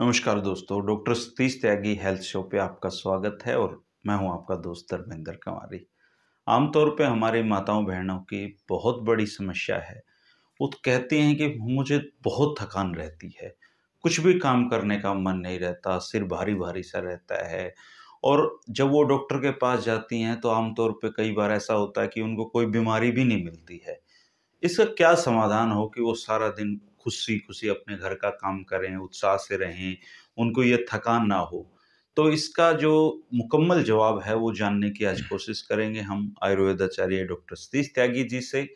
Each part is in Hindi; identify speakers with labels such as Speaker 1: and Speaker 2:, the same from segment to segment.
Speaker 1: नमस्कार दोस्तों, डॉक्टर सतीश त्यागी हेल्थ शो पे आपका स्वागत है और मैं हूं आपका दोस्त धर्मेंद्र कंवारी। आमतौर पे हमारी माताओं बहनों की बहुत बड़ी समस्या है। वो तो कहती हैं कि मुझे बहुत थकान रहती है, कुछ भी काम करने का मन नहीं रहता, सिर भारी-भारी सा रहता है और जब वो डॉक्टर के पास जाती हैं तो आमतौर पे कई बार ऐसा होता है कि उनको कोई बीमारी भी नहीं मिलती है। इसका क्या समाधान हो कि वो सारा दिन खुशी-खुशी अपने घर का काम करें, उत्साह से रहें, उनको ये थकान ना हो? तो इसका जो मुकम्मल जवाब है वो जानने की आज कोशिश करेंगे हम आयुर्वेदाचार्य डॉक्टर सतीश त्यागी जी से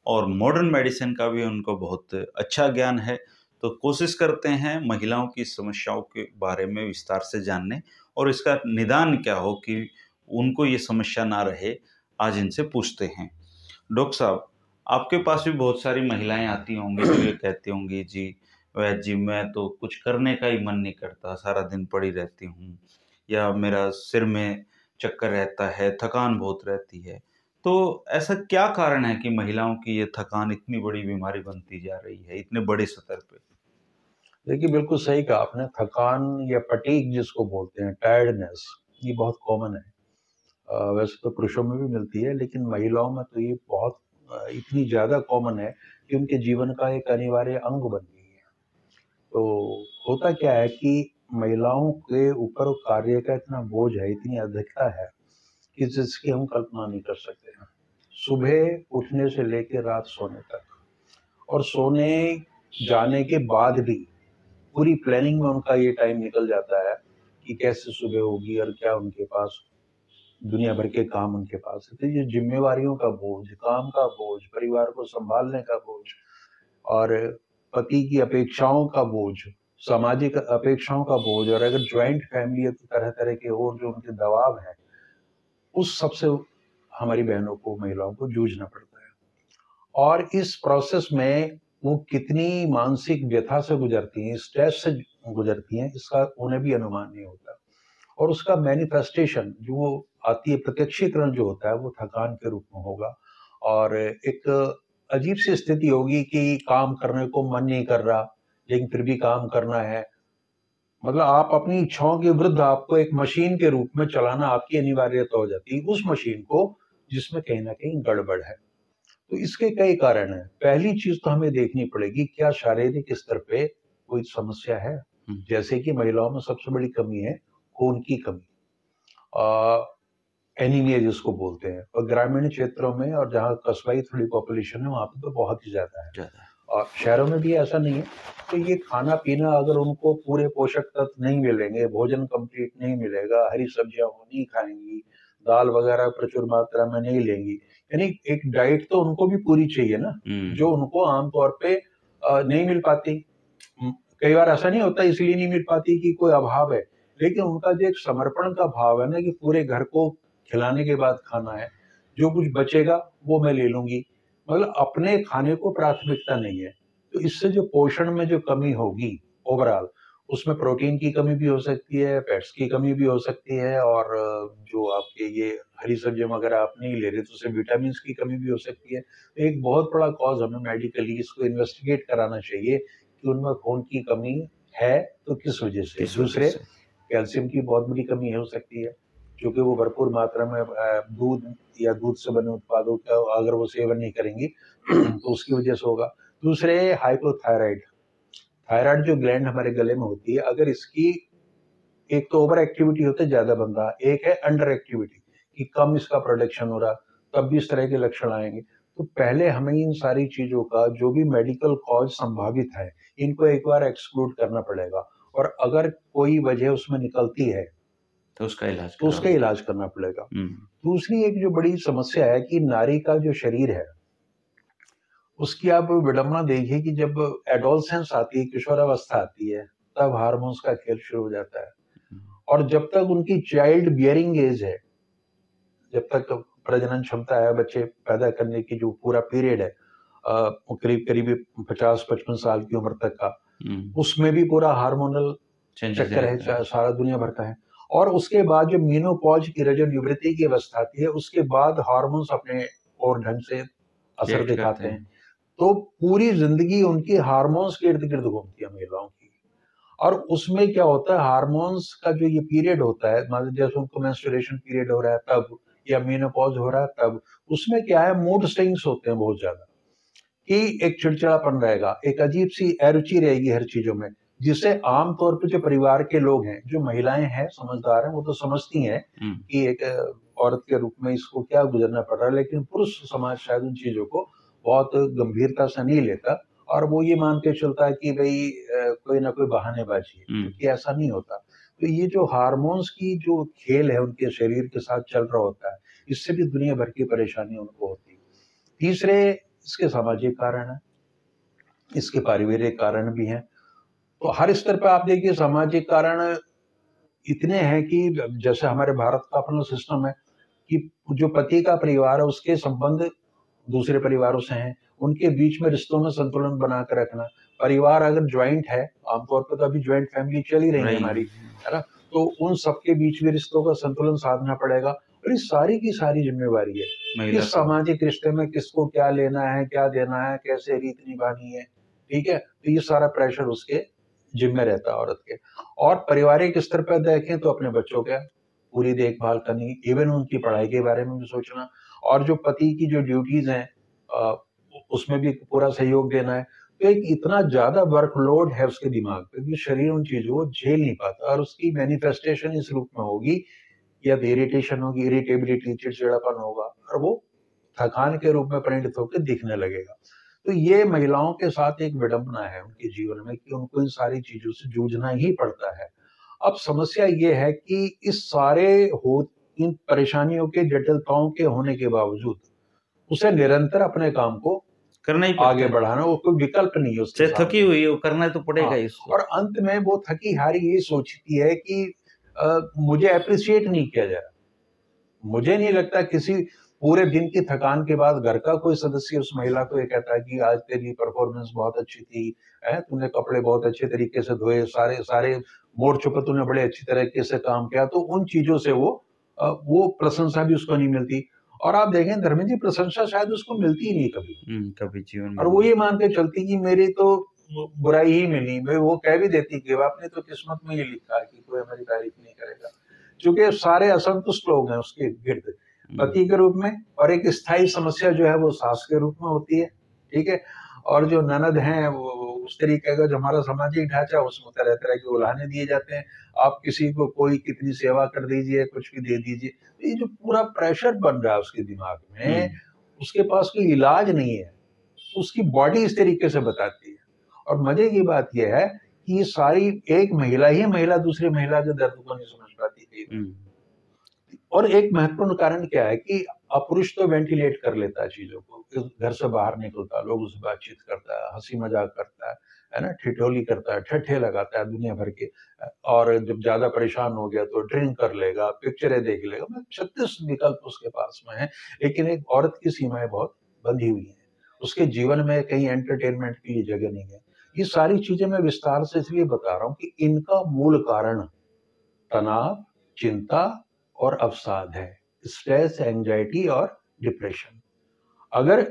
Speaker 1: और मॉडर्न मेडिसिन का भी उनको बहुत अच्छा ज्ञान है। तो कोशिश करते हैं महिलाओं की समस्याओं के बारे में विस्तार से जानने और इसका निदान क्या हो कि उनको ये समस्या ना रहे, आज इनसे पूछते हैं। डॉक्टर साहब, आपके पास भी बहुत सारी महिलाएँ आती होंगी जो ये कहती होंगी जी, वैद्य जी मैं तो कुछ करने का ही मन नहीं करता, सारा दिन पड़ी रहती हूँ या मेरा सिर में चक्कर रहता है, थकान बहुत रहती है। तो ऐसा क्या कारण है कि महिलाओं की ये थकान इतनी बड़ी बीमारी बनती जा रही है, इतने बड़े स्तर पे?
Speaker 2: देखिए, बिल्कुल सही कहा आपने। थकान या फटीग जिसको बोलते हैं, टायर्डनेस, ये बहुत कॉमन है। वैसे तो पुरुषों में भी मिलती है, लेकिन महिलाओं में तो ये बहुत इतनी ज़्यादा कॉमन है कि उनके जीवन का एक अनिवार्य अंग बन गई है। तो होता क्या है कि महिलाओं के ऊपर कार्य का इतना बोझ है, इतनी अधिकता है कि जिसकी हम कल्पना नहीं कर सकते हैं। सुबह उठने से लेके रात सोने तक और सोने जाने के बाद भी पूरी प्लानिंग में उनका ये टाइम निकल जाता है कि कैसे सुबह होगी और क्या उनके पास दुनिया भर के काम उनके पास है। तो ये ज़िम्मेवारियों का बोझ, काम का बोझ, परिवार को सँभालने का बोझ और पति की अपेक्षाओं का बोझ, सामाजिक अपेक्षाओं का बोझ और अगर जॉइंट फैमिली है तो तरह-तरह के और जो उनके दबाव हैं, उस सब से हमारी बहनों को, महिलाओं को जूझना पड़ता है। और इस प्रोसेस में वो कितनी मानसिक व्यथा से गुजरती हैं, स्ट्रेस से गुजरती हैं, इसका उन्हें भी अनुमान नहीं होता। और उसका मैनिफेस्टेशन जो वो आती है, प्रत्यक्षीकरण जो होता है, वो थकान के रूप में होगा और एक अजीब-सी स्थिति होगी कि काम करने को मन नहीं कर रहा, लेकिन फिर भी काम करना है। मतलब आप अपनी इच्छाओं के विरुद्ध आपको एक मशीन के रूप में चलाना आपकी अनिवार्यता हो जाती है, उस मशीन को जिसमें कहीं न कहीं गड़बड़ है। तो इसके कई कारण हैं। पहली चीज़ तो हमें देखनी पड़ेगी, क्या शारीरिक स्तर पे कोई समस्या है?
Speaker 1: हुँ,
Speaker 2: जैसे कि महिलाओं में सबसे बड़ी कमी है खून की कमी। अ, एनीमिया जिसको बोलते हैं और ग्रामीण क्षेत्रों में और जहाँ कस्बाई थोड़ी पॉपुलेशन है, वहाँ पे तो बहुत ही ज़्यादा है।
Speaker 1: ज़्यादा है।
Speaker 2: और शहरों में भी ऐसा नहीं है, तो ये खाना-पीना अगर उनको पूरे पोषक तत्व नहीं मिलेंगे, भोजन कंप्लीट नहीं मिलेगा, हरी सब्जियाँ वो नहीं खाएँगी, दाल वगैरह प्रचुर मात्रा में नहीं लेंगी, यानी एक डाइट तो उनको भी पूरी चाहिए ना,
Speaker 1: हुँ,
Speaker 2: जो उनको आम तौर पे नहीं मिल पाती। उम, कई बार ऐसा नहीं होता इसलिए नहीं मिल पाती कि कोई अभाव है, लेकिन उनका जो एक समर्पण का भाव है ना कि पूरे घर को खिलाने के बाद खाना है, जो कुछ बचेगा वो मैं ले लूँगी। मतलब अपने खाने को प्राथमिकता नहीं है। तो इससे जो पोषण में जो कमी होगी ओवरऑल, उसमें प्रोटीन की कमी भी हो सकती है, फैट्स की कमी भी हो सकती है और जो आपके ये हरी सब्जियाँ वगैरह आप नहीं ले रहे तो उससे विटामिन्स की कमी भी हो सकती है। एक बहुत बड़ा कॉज़ हमें मेडिकली इसको इन्वेस्टिगेट कराना चाहिए कि उनमें खून की कमी है तो किस वजह से?
Speaker 1: किस वजह
Speaker 2: दूसरे
Speaker 1: से?
Speaker 2: कैल्शियम की बहुत बड़ी कमी हो सकती है, क्योंकि वो भरपूर मात्रा में दूध या दूध से बने उत्पादों का अगर वो सेवन नहीं करेंगी तो उसकी वजह से होगा। दूसरे हाइपोथायराइड, थायराइड जो ग्लैंड हमारे गले में होती है, अगर इसकी एक तो ओवर एक्टिविटी होता है ज़्यादा बंदा, एक है अंडर एक्टिविटी कि कम इसका प्रोडक्शन हो रहा, तब भी इस तरह के लक्षण आएँगे। तो पहले हमें इन सारी चीज़ों का जो भी मेडिकल कॉज़ संभावित है, इनको एक बार एक्सक्लूड करना पड़ेगा और अगर कोई वजह उसमें निकलती है,
Speaker 1: तो उसका इलाज
Speaker 2: तो उसका
Speaker 1: कराना
Speaker 2: इलाज
Speaker 1: पड़ेगा।
Speaker 2: करना पड़ेगा।
Speaker 1: हुँ,
Speaker 2: दूसरी एक जो बड़ी समस्या है कि नारी का जो शरीर है, उसकी आप विडंबना देखिए कि जब एडोलसेंस आती है, किशोरावस्था आती है, तब हार्मोन्स का खेल शुरू हो जाता है
Speaker 1: हुँ,
Speaker 2: और जब तक उनकी चाइल्ड बियरिंग एज है, जब तक प्रजनन क्षमता है, बच्चे पैदा करने की जो पूरा पीरियड है वो करीब-करीब 50-55 साल की उम्र तक का,
Speaker 1: हुँ,
Speaker 2: उसमें भी पूरा हार्मोनल
Speaker 1: चेंजेज़
Speaker 2: चक्कर है,
Speaker 1: रहता है।
Speaker 2: सारा दुनिया भर का है। और उसके बाद जो मेनोपॉज़ की जो निवृत्ति की अवस्था आती है, उसके बाद हार्मोन्स अपने और ढंग से असर
Speaker 1: रिएक्ट करते
Speaker 2: दिखाते हैं।
Speaker 1: हैं।
Speaker 2: तो पूरी ज़िंदगी उनकी हार्मोन्स के इर्द-गिर्द घूमती है महिलाओं की। और उसमें क्या होता है, हार्मोन्स का जो ये पीरियड होता है, मान लीजिए जैसे उनको मेंस्ट्रुएशन पीरियड हो रहा है तब, या मेनोपॉज हो रहा है तब, उसमें क्या है, मूड स्विंग्स होते हैं बहुत ज्यादा, कि एक चिड़चिड़ापन रहेगा, एक अजीब सी अरुचि रहेगी हर चीजों में, जिसे आमतौर पे जो परिवार के लोग हैं, जो महिलाएं हैं समझदार हैं, वो तो समझती हैं कि एक औरत के रूप में इसको क्या गुजरना पड़ रहा है, लेकिन पुरुष समाज शायद उन चीजों को बहुत गंभीरता से नहीं लेता, और वो ये मान के चलता है कि भाई कोई ना कोई बहानेबाजी है, जबकि ऐसा नहीं होता। तो ये जो हार्मोन्स की जो खेल है उनके शरीर के साथ चल रहा होता है, इससे भी दुनिया भर की परेशानी उनको होती है। तीसरे, इसके सामाजिक कारण है, इसके पारिवारिक कारण भी हैं। तो हर स्तर पे आप देखिए सामाजिक कारण इतने हैं कि जैसे हमारे भारत का अपना सिस्टम है कि जो पति का परिवार है उसके संबंध दूसरे परिवारों से हैं, उनके बीच में रिश्तों में संतुलन बना कर रखना। परिवार अगर ज्वाइंट है, आमतौर पर तो अभी ज्वाइंट फैमिली चल ही रही है हमारी, है ना? तो उन सबके बीच में रिश्तों का संतुलन साधना पड़ेगा, और ये सारी की सारी जिम्मेवारी है। किस सामाजिक रिश्ते में किसको क्या लेना है, क्या देना है, कैसे रीत निभानी है, ठीक है? तो ये सारा प्रेशर उसके जिम्मे रहता है औरत के। और पारिवारिक स्तर पर देखें तो अपने बच्चों का पूरी देखभाल करनी, इवन उनकी पढ़ाई के बारे में भी सोचना, और जो पति की जो ड्यूटीज हैं उसमें भी पूरा सहयोग देना है। तो एक इतना ज्यादा वर्कलोड है उसके दिमाग पे कि शरीर उन चीजों को झेल नहीं पाता, और उसकी मैनिफेस्टेशन इस रूप में होगी, या तो इरिटेशन होगी, इरिटेबिलिटी, चिड़चिड़ापन होगा, और वो थकान के रूप में परिणत होकर दिखने लगेगा। तो ये महिलाओं के साथ एक विडंबना है उनके जीवन में कि उनको इन सारी चीजों से जूझना ही पड़ता है। अब समस्या ये है कि इस सारे हो इन परेशानियों के, जटिलताओं के होने के बावजूद उसे निरंतर अपने काम को
Speaker 1: करना ही
Speaker 2: आगे बढ़ाना, वो कोई विकल्प नहीं है उसके सामने।
Speaker 1: थकी हुई है, वो करना तो पड़ेगा इसको।
Speaker 2: और अंत में वो थकी हारी ये सोचती है कि मुझे अप्रिशिएट नहीं किया जा रहा। मुझे नहीं लगता किसी पूरे दिन की थकान के बाद घर का कोई सदस्य उस महिला को ये कहता है कि आज तेरी परफॉर्मेंस बहुत अच्छी थी, है, तूने कपड़े बहुत अच्छे तरीके से धोए, सारे सारे मोर्चों पर तूने बड़े अच्छी तरीके से काम किया। तो उन चीजों से वो प्रशंसा भी उसको नहीं मिलती। और आप देखें धर्मेंद्र जी, प्रशंसा शायद उसको मिलती ही नहीं कभी,
Speaker 1: कभी जीवन में।
Speaker 2: और वो ये मान के चलती कि मेरी तो बुराई ही मिली। वो कह भी देती कि आपने तो किस्मत में ये लिखा है कि कोई हमारी तारीफ नहीं करेगा, क्योंकि सारे असंतुष्ट लोग हैं उसके गिर्द, पति के रूप में, और एक स्थायी समस्या जो है वो सास के रूप में होती है, ठीक है? और जो ननद हैं वो उस तरीके का, जो हमारा सामाजिक ढांचा उसमें तरह तरह के उलाहने दिए जाते हैं, आप किसी को कोई कितनी सेवा कर दीजिए, कुछ भी दे दीजिए। ये जो पूरा प्रेशर बन रहा है उसके दिमाग में, उसके पास कोई इलाज नहीं है, उसकी बॉडी इस तरीके से बताती है। और मजे की बात यह है कि ये सारी एक महिला दूसरी महिला के दर्द को नहीं समझ पाती थी। और एक महत्वपूर्ण कारण क्या है कि पुरुष तो वेंटिलेट कर लेता है चीजों को, घर से बाहर निकलता है, लोगों से बातचीत करता है, हंसी मजाक करता है ना, ठिठोली करता है, ठट्ठे लगाता है दुनिया भर के, और जब ज्यादा परेशान हो गया तो ड्रिंक कर लेगा, पिक्चरें देख लेगा, मतलब 36 विकल्प उसके पास में है। लेकिन एक औरत की सीमाएं बहुत बंधी हुई है, उसके जीवन में कहीं एंटरटेनमेंट की जगह नहीं है। ये सारी चीजें मैं विस्तार से इसलिए बता रहा हूँ कि इनका मूल कारण तनाव, चिंता और अवसाद है, स्ट्रेस, एंजाइटी और डिप्रेशन। अगर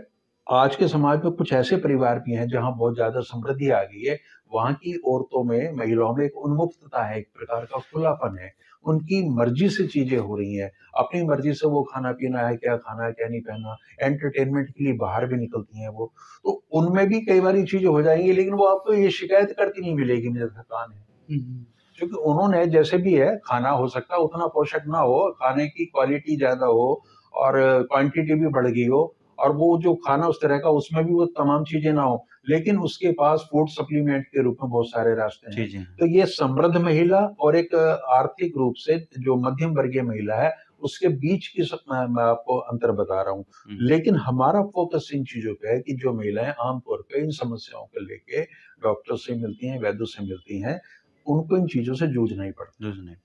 Speaker 2: आज के समाज में कुछ ऐसे परिवार भी हैं जहां बहुत ज्यादा समृद्धि आ गई है, वहां की औरतों में, महिलाओं में एक उन्मुक्तता है, एक प्रकार का खुलापन है, उनकी मर्जी से चीजें हो रही हैं, अपनी मर्जी से वो खाना पीना है, क्या खाना है, क्या नहीं पहनना, एंटरटेनमेंट के लिए बाहर भी निकलती हैं वो। तो उनमें भी कई बार चीजें हो जाएंगी, लेकिन वो आपको ये शिकायत करती नहीं मिलेगी मुझे थकान है, क्योंकि उन्होंने जैसे भी है, खाना हो सकता है उतना पोषक ना हो, खाने की क्वालिटी ज्यादा हो और क्वांटिटी भी बढ़ गई हो, और वो जो खाना उस तरह का उसमें भी वो तमाम चीजें ना हो, लेकिन उसके पास फूड सप्लीमेंट के रूप में बहुत सारे रास्ते हैं। तो ये समृद्ध महिला और एक आर्थिक रूप से जो मध्यम वर्गीय महिला है, उसके बीच की मैं आपको अंतर बता रहा हूँ। लेकिन हमारा फोकस इन चीजों पे है कि जो महिलाएं आमतौर पे इन समस्याओं को लेके डॉक्टर से मिलती हैं, वैद्यों से मिलती हैं, उनको इन चीजों से जूझना ही पड़ता
Speaker 1: है।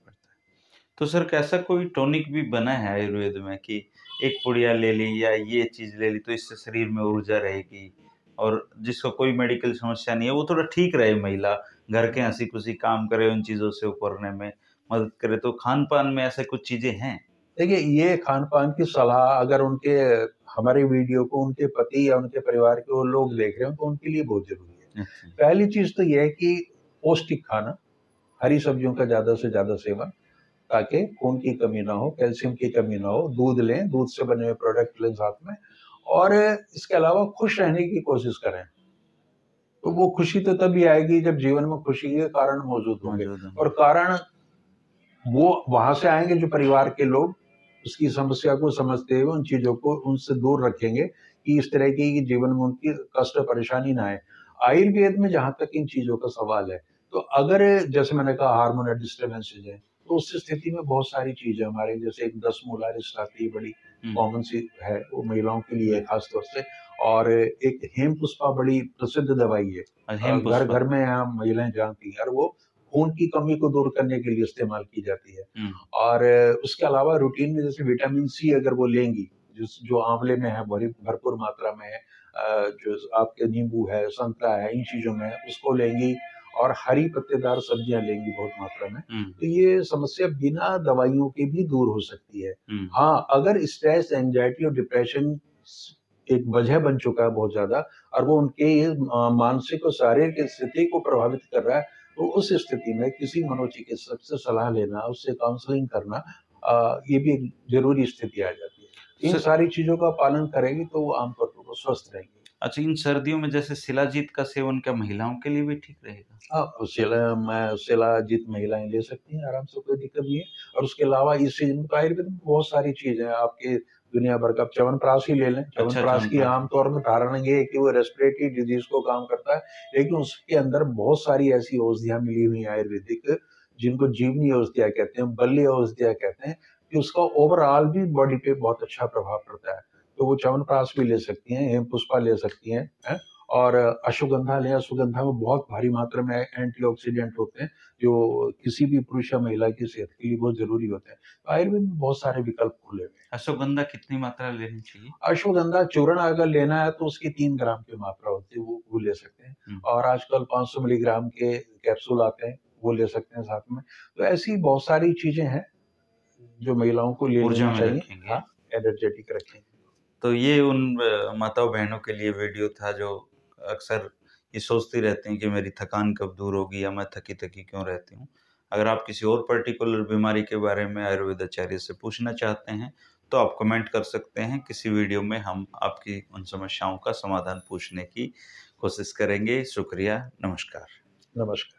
Speaker 1: तो सर कैसा कोई टॉनिक भी बना है आयुर्वेद में कि एक पुड़िया ले ली या ये चीज ले ली तो इससे शरीर में ऊर्जा रहेगी, और जिसको कोई मेडिकल समस्या नहीं है वो थोड़ा ठीक रहे, महिला घर के हंसी खुशी काम करे, उन चीजों से उबरने में मदद करे, तो खान पान में ऐसे कुछ चीजें हैं?
Speaker 2: देखिए, ये खान पान की सलाह अगर उनके, हमारे वीडियो को उनके पति या उनके परिवार के वो लोग देख रहे हो तो उनके लिए बहुत जरूरी है। पहली चीज तो यह है कि पौष्टिक खाना, हरी सब्जियों का ज़्यादा से ज़्यादा सेवन, ताकि खून की कमी ना हो, कैल्शियम की कमी ना हो। दूध लें, दूध से बने हुए प्रोडक्ट लें साथ में, और इसके अलावा खुश रहने की कोशिश करें। तो वो खुशी तो तभी आएगी जब जीवन में खुशी के कारण मौजूद होंगे,
Speaker 1: मौजूद
Speaker 2: और
Speaker 1: होंगे।
Speaker 2: कारण वो वहां से आएंगे जो परिवार के लोग उसकी समस्या को समझते हुए उन चीजों को उनसे दूर रखेंगे, कि इस तरह की जीवन में उनकी कष्ट परेशानी ना आए। आयुर्वेद में जहां तक इन चीजों का सवाल है, तो अगर जैसे मैंने कहा हार्मोनल डिस्टर्बेंसेज है, तो उस स्थिति में बहुत सारी चीजें हमारे, जैसे एक 10 मूला रिस्ट आती है, बड़ी
Speaker 1: हुँ,
Speaker 2: कॉमन सी है, वो महिलाओं के लिए है खास तौर से। और एक हेम पुष्पा बड़ी प्रसिद्ध दवाई है, घर
Speaker 1: हेमपुष्पा।
Speaker 2: घर में हम महिलाएं जानती हैं, और वो खून की कमी को दूर करने के लिए इस्तेमाल की जाती है।
Speaker 1: हुँ,
Speaker 2: और उसके अलावा रूटीन में जैसे विटामिन सी अगर वो लेंगी, जिस जो आंवले में है, बड़ी भरपूर मात्रा में है, जो आपके नींबू है, संतरा है, इन चीज़ों में है, उसको लेंगी, और हरी पत्तेदार सब्जियाँ लेंगी बहुत मात्रा में,
Speaker 1: हुँ,
Speaker 2: तो ये समस्या बिना दवाइयों के भी दूर हो सकती है।
Speaker 1: हुँ,
Speaker 2: हाँ, अगर स्ट्रेस, एंग्ज़ायटी और डिप्रेशन एक वजह बन चुका है बहुत ज़्यादा, और वो उनके मानसिक और शारीरिक स्थिति को प्रभावित कर रहा है, तो उस स्थिति में किसी मनोचिकित्सक से सलाह लेना, उससे काउंसलिंग करना, ये भी एक ज़रूरी स्थिति आ जाती है। इन
Speaker 1: स
Speaker 2: सारी चीज़ों का पालन करेंगी तो वो आम तौर पर वो स्वस्थ रहेंगी।
Speaker 1: अच्छा, इन सर्दियों में जैसे शिलाजीत का सेवन क्या महिलाओं के लिए भी ठीक रहेगा?
Speaker 2: हाँ, शिलाजीत महिलाएँ ले सकती हैं आराम से, कोई दिक्कत नहीं है। और उसके अलावा इस सीज़न में तो आयुर्वेद में बहुत सारी चीज़ है आपके, दुनिया भर का। आप च्यवनप्राश ही ले लें,
Speaker 1: अच्छा,
Speaker 2: च्यवनप्राश की
Speaker 1: च्यवनप्राश।
Speaker 2: आम तौर में धारणा ये है कि वो रेस्पिरेटरी डिज़ीज़ को काम करता है, लेकिन उसके अंदर बहुत सारी ऐसी औषधियाँ मिली हुई हैं आयुर्वेदिक, जिनको जीवनी औषधियाँ कहते हैं, बल्य औषधियाँ कहते हैं, कि उसका ओवरऑल भी बॉडी पे बहुत अच्छा प्रभाव पड़ता है। तो वो च्यवनप्राश भी ले सकती हैं, हेमपुष्पा ले सकती हैं? और अश्वगंधा लें, अश्वगंधा में बहुत भारी मात्रा में एंटीऑक्सीडेंट होते हैं, जो किसी भी पुरुष या महिला की सेहत के लिए बहुत ज़रूरी होते हैं। तो आयुर्वेद में बहुत सारे विकल्प खुले हुए हैं।
Speaker 1: अश्वगंधा कितनी मात्रा लेनी चाहिए?
Speaker 2: अश्वगंधा चूर्ण अगर लेना है तो उसकी 3 ग्राम की मात्रा होती है, वो ले सकते हैं।
Speaker 1: हुँ,
Speaker 2: और आजकल 500 मिलीग्राम के कैप्सूल आते हैं, वो ले सकते हैं साथ में। तो ऐसी बहुत सारी चीज़ें हैं, जो महिलाओं को ले
Speaker 1: ऊर्जा
Speaker 2: लेनी
Speaker 1: में
Speaker 2: चाहिए।
Speaker 1: रखेंगे।
Speaker 2: हाँ, एनर्जेटिक रखेंगे।
Speaker 1: तो ये उन माताओं-बहनों के लिए वीडियो था जो अक्सर ये सोचती रहती हैं कि मेरी थकान कब दूर होगी या मैं थकी-थकी क्यों रहती हूँ। अगर आप किसी और पर्टिकुलर बीमारी के बारे में आयुर्वेदाचार्य से पूछना चाहते हैं, तो आप कमेंट कर सकते हैं। किसी वीडियो में हम आपकी उन समस्याओं का समाधान पूछने की कोशिश करेंगे। शुक्रिया, नमस्कार।
Speaker 2: नमस्कार।